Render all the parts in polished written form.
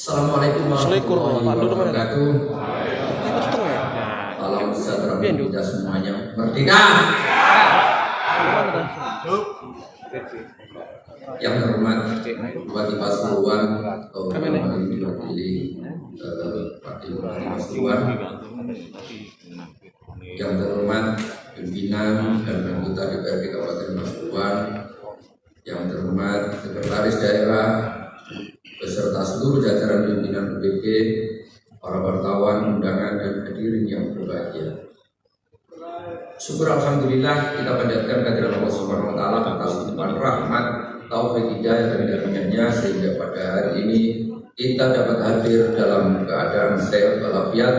Assalamualaikum warahmatullahi wabarakatuh. Salam sejahtera bagi kita semuanya. Merdeka. Yang terhormat Bupati Pasuruan atau yang diwakili Wakil Bupati Pasuruan, yang terhormat pimpinan dan anggota DPRD Kabupaten Pasuruan, yang terhormat Sekretaris Daerah beserta seluruh jajaran pimpinan UPD, para wartawan, undangan dan hadirin yang berbahagia. Syukur alhamdulillah kita panjatkan kehadirat Allah Subhanahu wa taala atas limpahan rahmat, taufik hidayah dan karunia-Nya sehingga pada hari ini kita dapat hadir dalam keadaan sehat walafiat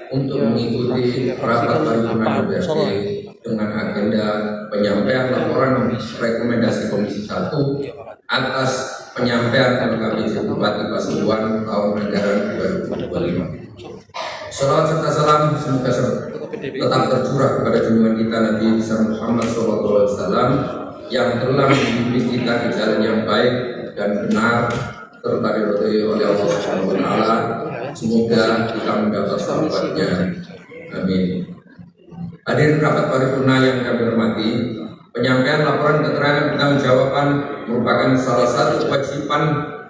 untuk mengikuti rapat paripurna DPRD dengan agenda penyampaian laporan rekomendasi Komisi 1 atas penyampaian LKPJ Bupati Pasuruan tahun anggaran 2025. Salawat serta salam semoga tetap tercurah kepada junjungan kita Nabi Muhammad SAW yang telah membimbing kita ke jalan yang baik dan benar serta diridhoi oleh Allah Subhanahu wa taala. Semoga kita mendapat syafaatnya. Amin. Hadirin rapat paripurna yang kami hormati, penyampaian laporan keterangan pertanggungjawaban merupakan salah satu kewajiban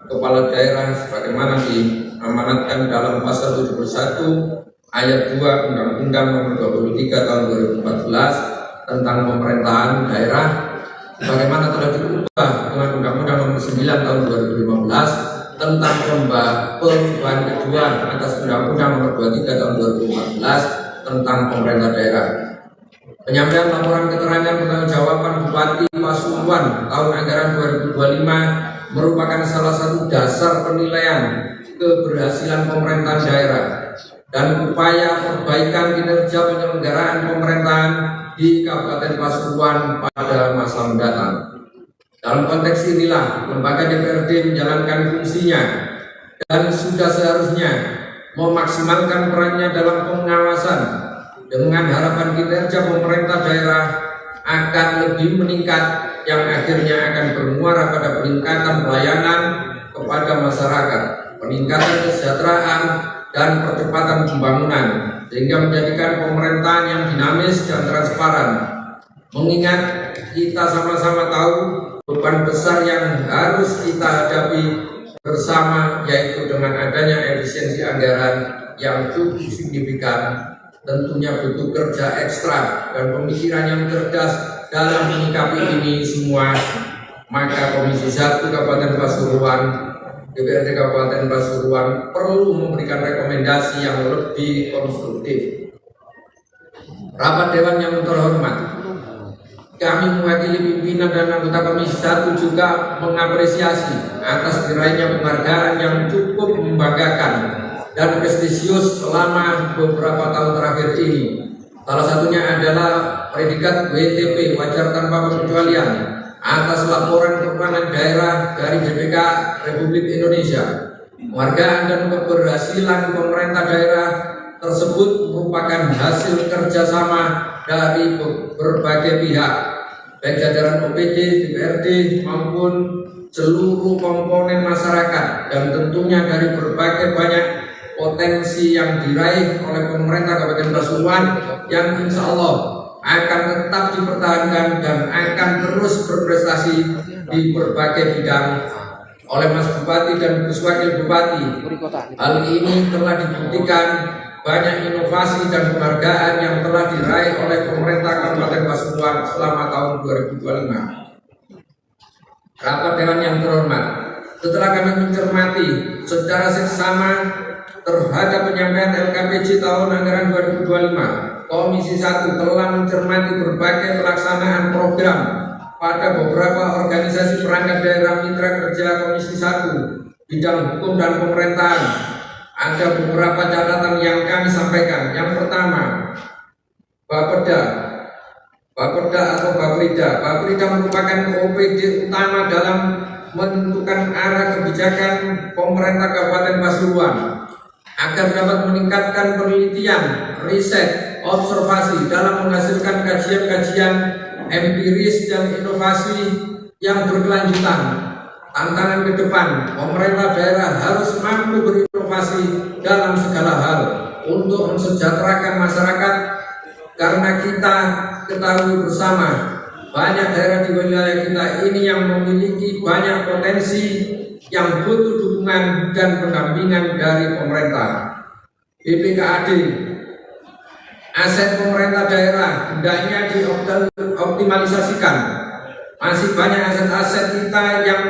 kepala daerah sebagaimana diamanatkan dalam pasal 71 ayat 2 Undang-Undang Nomor 23 Tahun 2014 tentang pemerintahan daerah, sebagaimana telah diubah dengan Undang-Undang Nomor 9 Tahun 2015 tentang perubahan kedua atas Undang-Undang Nomor 23 Tahun 2014 tentang pemerintah daerah. Penyampaian laporan keterangan pertanggungjawaban Bupati Pasuruan tahun anggaran 2025 merupakan salah satu dasar penilaian keberhasilan pemerintahan daerah dan upaya perbaikan kinerja penyelenggaraan pemerintahan di Kabupaten Pasuruan pada masa mendatang. Dalam konteks inilah lembaga DPRD menjalankan fungsinya dan sudah seharusnya memaksimalkan perannya dalam pengawasan dengan harapan kinerja pemerintah daerah akan lebih meningkat yang akhirnya akan bermuara pada peningkatan pelayanan kepada masyarakat, peningkatan kesejahteraan dan percepatan pembangunan sehingga menjadikan pemerintahan yang dinamis dan transparan. Mengingat kita sama-sama tahu beban besar yang harus kita hadapi bersama, yaitu dengan adanya efisiensi anggaran yang cukup signifikan, tentunya butuh kerja ekstra dan pemikiran yang cerdas dalam menyikapi ini semua. Maka Komisi 1 Kabupaten Pasuruan, DPRD Kabupaten Pasuruan perlu memberikan rekomendasi yang lebih konstruktif. Rapat Dewan yang terhormat, kami mewakili pimpinan dan anggota Komisi 1 juga mengapresiasi atas diraihnya penghargaan yang cukup membanggakan dan prestisius selama beberapa tahun terakhir ini. Salah satunya adalah predikat WTP wajar tanpa pengecualian atas laporan keuangan daerah dari BPK Republik Indonesia. Penghargaan dan keberhasilan pemerintah daerah tersebut merupakan hasil kerjasama dari berbagai pihak, baik jajaran OPD, DPRD maupun seluruh komponen masyarakat, dan tentunya dari berbagai banyak potensi yang diraih oleh pemerintah Kabupaten Pasuruan yang insya Allah akan tetap dipertahankan dan akan terus berprestasi di berbagai bidang oleh Mas Bupati dan Gus Wakil Bupati. Hal ini telah dibuktikan banyak inovasi dan penghargaan yang telah diraih oleh pemerintah Kabupaten Pasuruan selama tahun 2025. Rapat Dewan yang terhormat, setelah kami mencermati secara seksama terhadap penyampaian LKPJ tahun anggaran 2025, Komisi 1 telah mencermati berbagai pelaksanaan program pada beberapa organisasi perangkat daerah mitra kerja Komisi 1 bidang hukum dan pemerintahan. Ada beberapa catatan yang kami sampaikan. Yang pertama, Bapeda atau Baprida merupakan OPD utama dalam menentukan arah kebijakan pemerintah Kabupaten Pasuruan agar dapat meningkatkan penelitian, riset, observasi dalam menghasilkan kajian-kajian empiris dan inovasi yang berkelanjutan Tantangan ke depan, pemerintah daerah harus mampu berinovasi dalam segala hal untuk mensejahterakan masyarakat, karena kita ketahui bersama banyak daerah di wilayah kita ini yang memiliki banyak potensi yang butuh dukungan dan pendampingan dari pemerintah. BPKAD, aset pemerintah daerah hendaknya dioptimalisasikan. Masih banyak aset-aset kita yang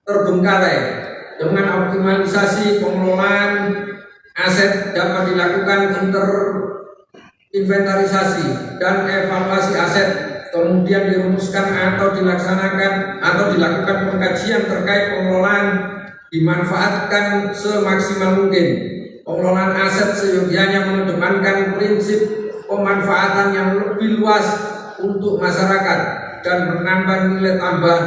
terbengkalai. Dengan optimalisasi pengelolaan aset dapat dilakukan inventarisasi dan evaluasi aset, kemudian dirumuskan atau dilaksanakan atau dilakukan pengkajian terkait pengelolaan, dimanfaatkan semaksimal mungkin. Pengelolaan aset seyogianya mengedepankan prinsip pemanfaatan yang lebih luas untuk masyarakat dan menambah nilai tambah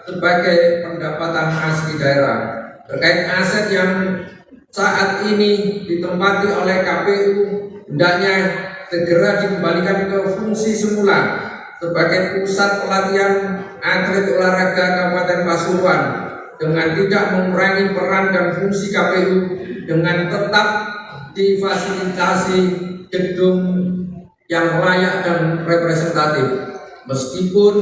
sebagai pendapatan asli daerah. Terkait aset yang saat ini ditempati oleh KPU, hendaknya segera dikembalikan ke fungsi semula sebagai pusat pelatihan atlet olahraga Kabupaten Pasuruan, dengan tidak mengurangi peran dan fungsi KPU, dengan tetap difasilitasi gedung yang layak dan representatif meskipun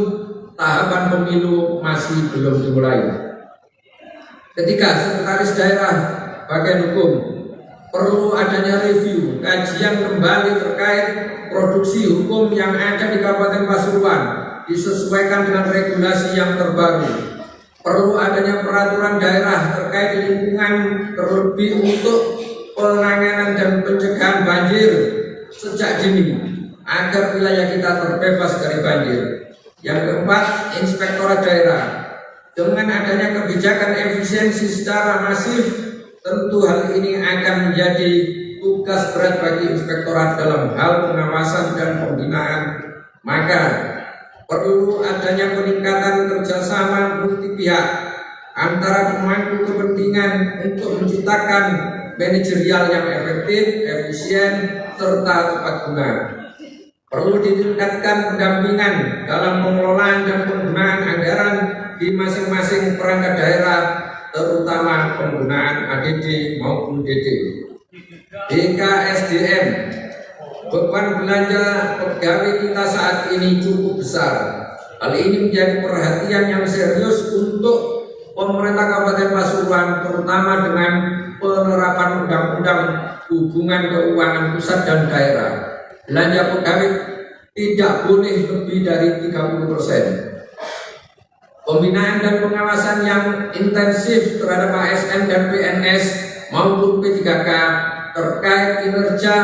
tahapan pemilu masih belum dimulai. Ketiga, sekretaris daerah bagian hukum perlu adanya review, kajian kembali terkait produksi hukum yang ada di Kabupaten Pasuruan disesuaikan dengan regulasi yang terbaru. Perlu adanya peraturan daerah terkait lingkungan, terlebih untuk penanganan dan pencegahan banjir sejak dini agar wilayah kita terbebas dari banjir. Yang keempat, inspektorat daerah. Dengan adanya kebijakan efisiensi secara masif, tentu hal ini akan menjadi tugas berat bagi inspektorat dalam hal pengawasan dan pembinaan. Maka perlu adanya peningkatan kerjasama multi pihak antara pemangku kepentingan untuk menciptakan manajerial yang efektif, efisien, serta tepat guna. Perlu ditingkatkan pendampingan dalam pengelolaan dan penggunaan anggaran di masing-masing perangkat daerah, terutama penggunaan ADD maupun DD. BKSDM, beban belanja pegawai kita saat ini cukup besar. Hal ini menjadi perhatian yang serius untuk pemerintah Kabupaten Pasuruan, terutama dengan penerapan undang-undang hubungan keuangan pusat dan daerah. Belanja pegawai tidak boleh lebih dari 30%. Pembinaan dan pengawasan yang intensif terhadap ASN dan PNS maupun P3K terkait kinerja,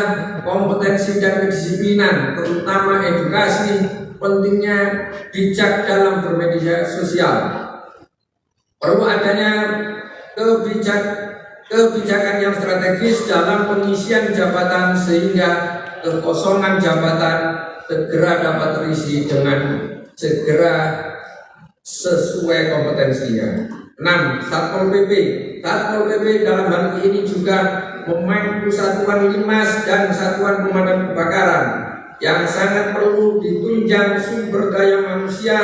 kompetensi dan kedisiplinan, terutama edukasi, pentingnya bijak dalam bermedia sosial. Perlu adanya kebijakan yang strategis dalam pengisian jabatan sehingga kekosongan jabatan segera dapat terisi dengan segera sesuai kompetensinya. 6. Satpol PP. Satpol PP dalam hal ini juga memangku satuan limas dan satuan pemadam kebakaran yang sangat perlu ditunjang sumber daya manusia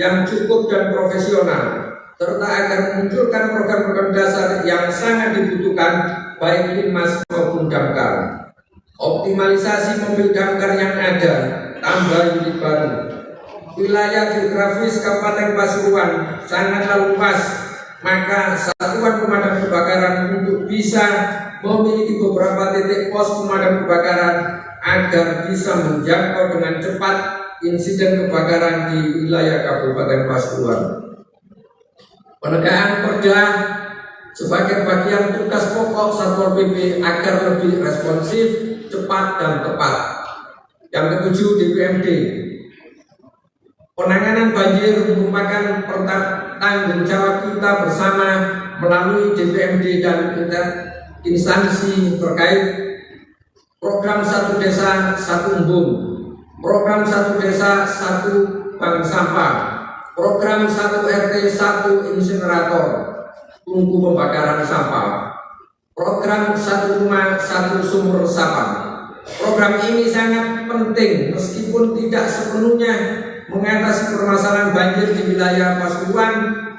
yang cukup dan profesional, serta agar memunculkan program-program dasar yang sangat dibutuhkan baik limas maupun damkar. Optimalisasi mobil damkar yang ada, tambah unit baru. Wilayah geografis Kabupaten Pasuruan sangatlah luas, maka satuan pemadam kebakaran untuk bisa memiliki beberapa titik pos pemadam kebakaran agar bisa menjangkau dengan cepat insiden kebakaran di wilayah Kabupaten Pasuruan. Penegakan perda sebagai bagian tugas pokok Satpol PP agar lebih responsif, cepat dan tepat. Yang ketujuh, DPMD. Penanganan banjir merupakan tanggung jawab kita bersama melalui DPMD dan instansi terkait. Program Satu Desa Satu Embung, program Satu Desa Satu Bank Sampah, program Satu RT Satu Insinerator tungku pembakaran sampah, program Satu Rumah Satu Sumur Resapan. Program ini sangat penting meskipun tidak sepenuhnya mengatasi permasalahan banjir di wilayah Pasuruan,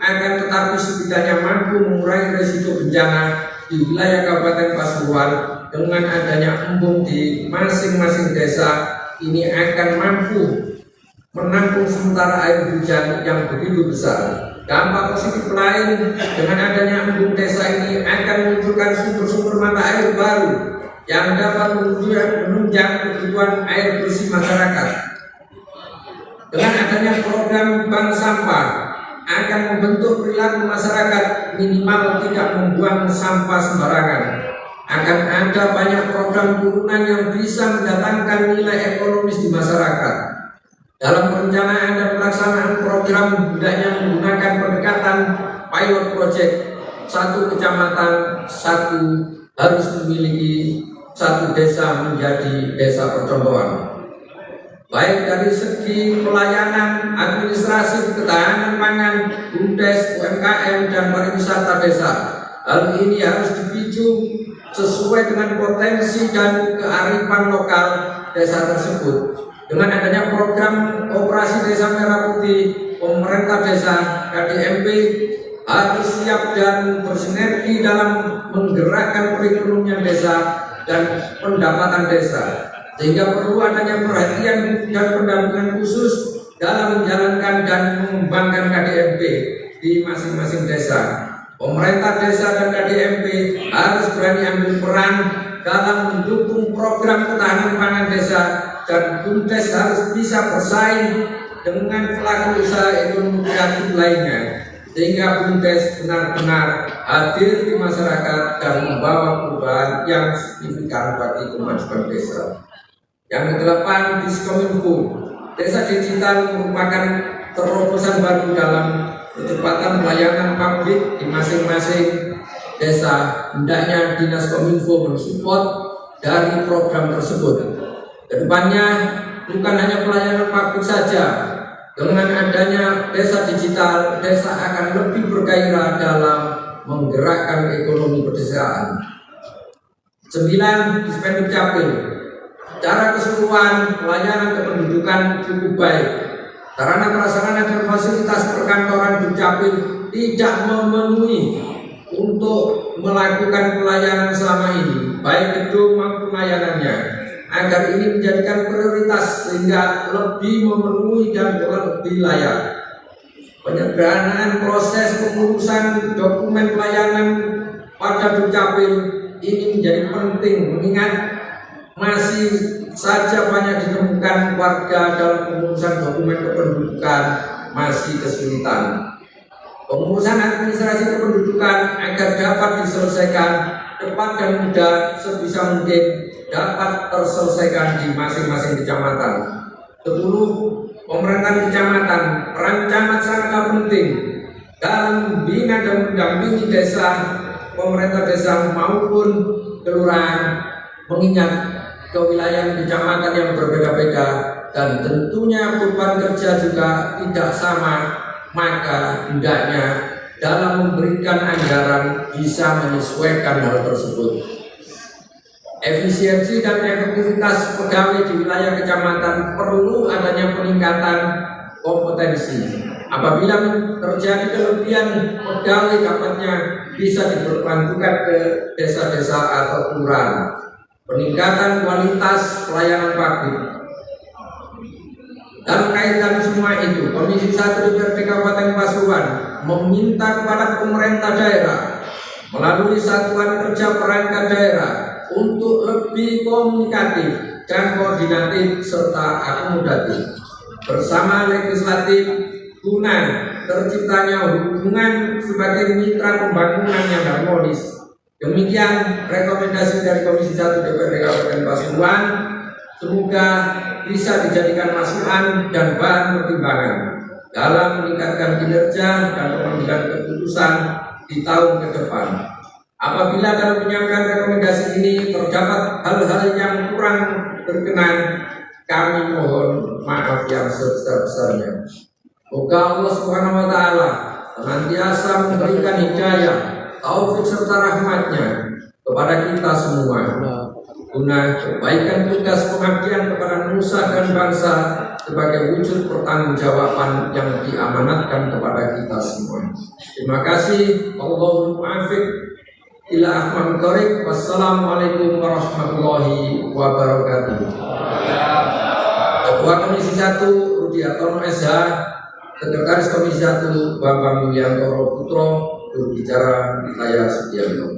akan tetapi setidaknya mampu mengurangi risiko bencana di wilayah Kabupaten Pasuruan dengan adanya embung di masing-masing desa. Ini akan mampu menampung sementara air hujan yang begitu besar. Dampak positif lain dengan adanya embung desa ini akan memunculkan sumber-sumber mata air baru yang dapat menunjang kebutuhan air bersih masyarakat. Dengan adanya program bank sampah akan membentuk perilaku masyarakat minimal tidak membuang sampah sembarangan. Akan ada banyak program turunan yang bisa mendatangkan nilai ekonomis di masyarakat. Dalam perencanaan dan pelaksanaan program hendaknya menggunakan pendekatan pilot project. Satu kecamatan harus memiliki satu desa menjadi desa percontohan. Baik dari segi pelayanan, administrasi, ketahanan pangan, BUMDes, UMKM, dan pariwisata desa. Hal ini harus dipicu sesuai dengan potensi dan kearifan lokal desa tersebut. Dengan adanya program operasi Desa Merah Putih, pemerintah desa KDMP harus siap dan bersinergi dalam menggerakkan perekonomian desa dan pendapatan desa, sehingga perlu adanya perhatian dan pendampingan khusus dalam menjalankan dan mengembangkan KDMP di masing-masing desa. Pemerintah desa dan KDMP harus berani ambil peran dalam mendukung program ketahanan pangan desa, dan BUMDes harus bisa bersaing dengan pelaku usaha ekonomi kreatif lainnya, sehingga BUMDes benar-benar hadir di masyarakat dan membawa perubahan yang signifikan bagi kemajuan desa. Yang kedelapan, Diskominfo. Desa digital merupakan terobosan baru dalam percepatan pelayanan publik di masing-masing desa. Hendaknya Dinas Kominfo mensupport dari program tersebut. Kedepannya bukan hanya pelayanan publik saja. Dengan adanya desa digital, desa akan lebih bergairah dalam menggerakkan ekonomi pedesaan. 9. Dispenduk Capil. Secara keseluruhan pelayanan kependudukan cukup baik. Sarana prasarana dan fasilitas perkantoran Dukcapil tidak memenuhi untuk melakukan pelayanan selama ini, baik gedung maupun layanannya. Agar ini menjadikan prioritas sehingga lebih memenuhi dan lebih layak. Penyederhanaan proses pengurusan dokumen pelayanan pada Dukcapil ini menjadi penting, mengingat masih saja banyak ditemukan warga dalam pengurusan dokumen kependudukan masih kesulitan. Pengurusan administrasi kependudukan agar dapat diselesaikan cepat dan mudah sebisa mungkin dapat terselesaikan di masing-masing kecamatan. 10. Pemerintahan kecamatan. Peran camat sangatlah penting dalam membina dan mendampingi desa, pemerintah desa maupun kelurahan, mengingat kewilayahan kecamatan yang berbeda-beda dan tentunya beban kerja juga tidak sama, maka hendaknya dalam memberikan anggaran bisa menyesuaikan hal tersebut. Efisiensi dan efektivitas pegawai di wilayah kecamatan perlu adanya peningkatan kompetensi. Apabila terjadi kelebihan pegawai, dapatnya bisa diperbantukan ke desa-desa atau kelurahan. Peningkatan kualitas pelayanan publik. Dalam kaitan semua itu, Komisi 1 DPRD Kabupaten Pasuruan meminta kepada pemerintah daerah melalui Satuan Kerja Perangkat Daerah untuk lebih komunikatif dan koordinatif serta akomodatif bersama legislatif guna terciptanya hubungan sebagai mitra pembangunan yang harmonis. Demikian rekomendasi dari Komisi 1 DPRD Kabupaten Pasuruan. Semoga bisa dijadikan masukan dan bahan pertimbangan dalam meningkatkan kinerja dan pengambilan keputusan di tahun ke depan. Apabila dalam menyampaikan rekomendasi ini terdapat hal-hal yang kurang berkenan, kami mohon maaf yang sebesar-besarnya. Semoga Allah Subhanahu wa Ta'ala senantiasa memberikan hidayah, taufik serta rahmatnya kepada kita semua. guna kebaikan tugas pengabdian kepada nusa dan bangsa sebagai wujud pertanggungjawaban yang diamanatkan kepada kita semua. Terima kasih. Allahumma muwaffiq ila ahmad thoriq. Wassalamualaikum warahmatullahi wabarakatuh. Ketua Komisi 1 Rudiatono SH, Sekretaris Komisi 1 Bambang Yuliantoro Putro, berbicara saya Setiano.